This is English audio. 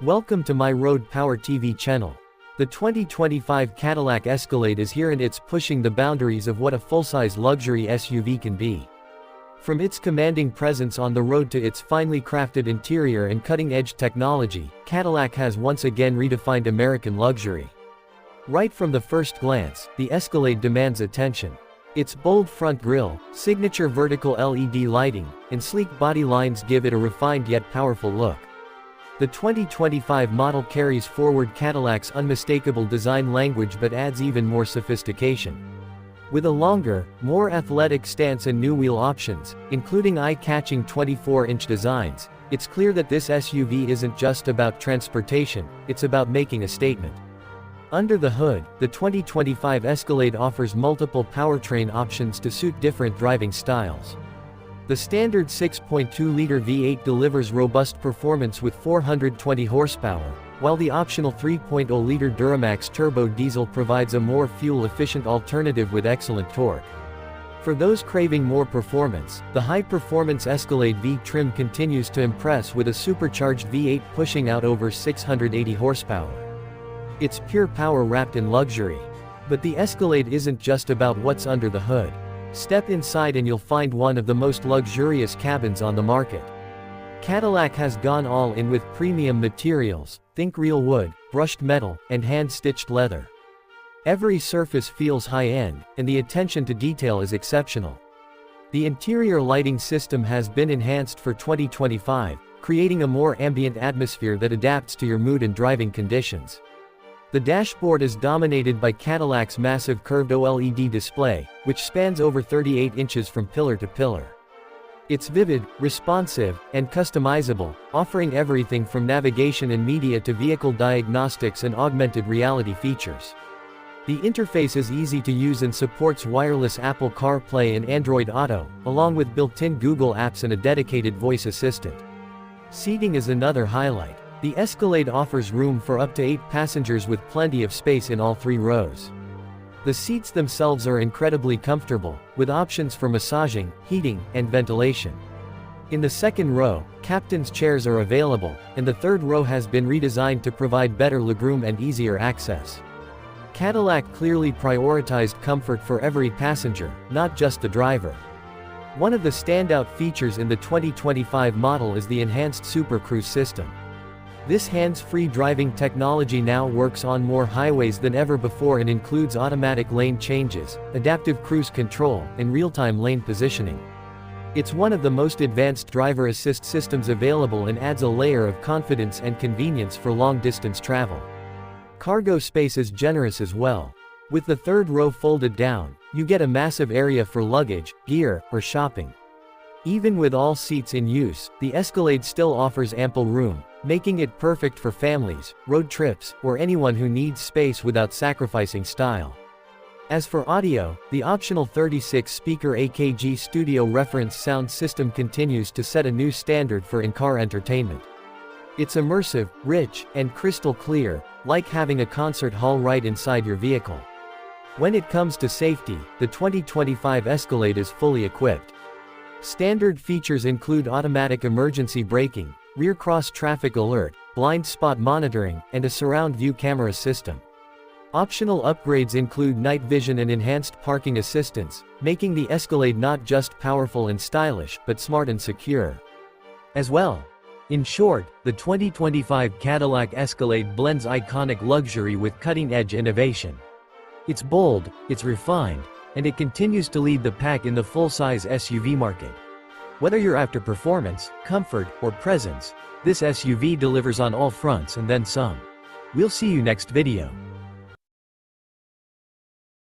Welcome to my Road Power TV channel. The 2025 Cadillac Escalade is here and it's pushing the boundaries of what a full-size luxury SUV can be. From its commanding presence on the road to its finely crafted interior and cutting-edge technology, Cadillac has once again redefined American luxury. Right from the first glance, the Escalade demands attention. Its bold front grille, signature vertical LED lighting, and sleek body lines give it a refined yet powerful look. The 2025 model carries forward Cadillac's unmistakable design language but adds even more sophistication. With a longer, more athletic stance and new wheel options, including eye-catching 24-inch designs, it's clear that this SUV isn't just about transportation, it's about making a statement. Under the hood, the 2025 Escalade offers multiple powertrain options to suit different driving styles. The standard 6.2-liter V8 delivers robust performance with 420 horsepower, while the optional 3.0-liter Duramax turbo diesel provides a more fuel-efficient alternative with excellent torque. For those craving more performance, the high-performance Escalade V trim continues to impress with a supercharged V8 pushing out over 680 horsepower. It's pure power wrapped in luxury. But the Escalade isn't just about what's under the hood. Step inside and you'll find one of the most luxurious cabins on the market. Cadillac has gone all in with premium materials, think real wood, brushed metal, and hand-stitched leather. Every surface feels high-end, and the attention to detail is exceptional. The interior lighting system has been enhanced for 2025, creating a more ambient atmosphere that adapts to your mood and driving conditions. The dashboard is dominated by Cadillac's massive curved OLED display, which spans over 38 inches from pillar to pillar. It's vivid, responsive, and customizable, offering everything from navigation and media to vehicle diagnostics and augmented reality features. The interface is easy to use and supports wireless Apple CarPlay and Android Auto, along with built-in Google Apps and a dedicated voice assistant. Seating is another highlight. The Escalade offers room for up to 8 passengers with plenty of space in all 3 rows. The seats themselves are incredibly comfortable, with options for massaging, heating, and ventilation. In the second row, captain's chairs are available, and the third row has been redesigned to provide better legroom and easier access. Cadillac clearly prioritized comfort for every passenger, not just the driver. One of the standout features in the 2025 model is the enhanced Super Cruise system. This hands-free driving technology now works on more highways than ever before and includes automatic lane changes, adaptive cruise control, and real-time lane positioning. It's one of the most advanced driver assist systems available and adds a layer of confidence and convenience for long-distance travel. Cargo space is generous as well. With the third row folded down, you get a massive area for luggage, gear, or shopping. Even with all seats in use, the Escalade still offers ample room, making it perfect for families, road trips, or anyone who needs space without sacrificing style. As for audio, the optional 36-speaker AKG Studio reference sound system continues to set a new standard for in-car entertainment. It's immersive, rich, and crystal clear, like having a concert hall right inside your vehicle. When it comes to safety, the 2025 Escalade is fully equipped. Standard features include automatic emergency braking, rear cross-traffic alert, blind spot monitoring, and a surround view camera system. Optional upgrades include night vision and enhanced parking assistance, making the Escalade not just powerful and stylish, but smart and secure as well. In short, the 2025 Cadillac Escalade blends iconic luxury with cutting-edge innovation. It's bold, it's refined, and it continues to lead the pack in the full-size SUV market. Whether you're after performance, comfort, or presence, this SUV delivers on all fronts and then some. We'll see you next video.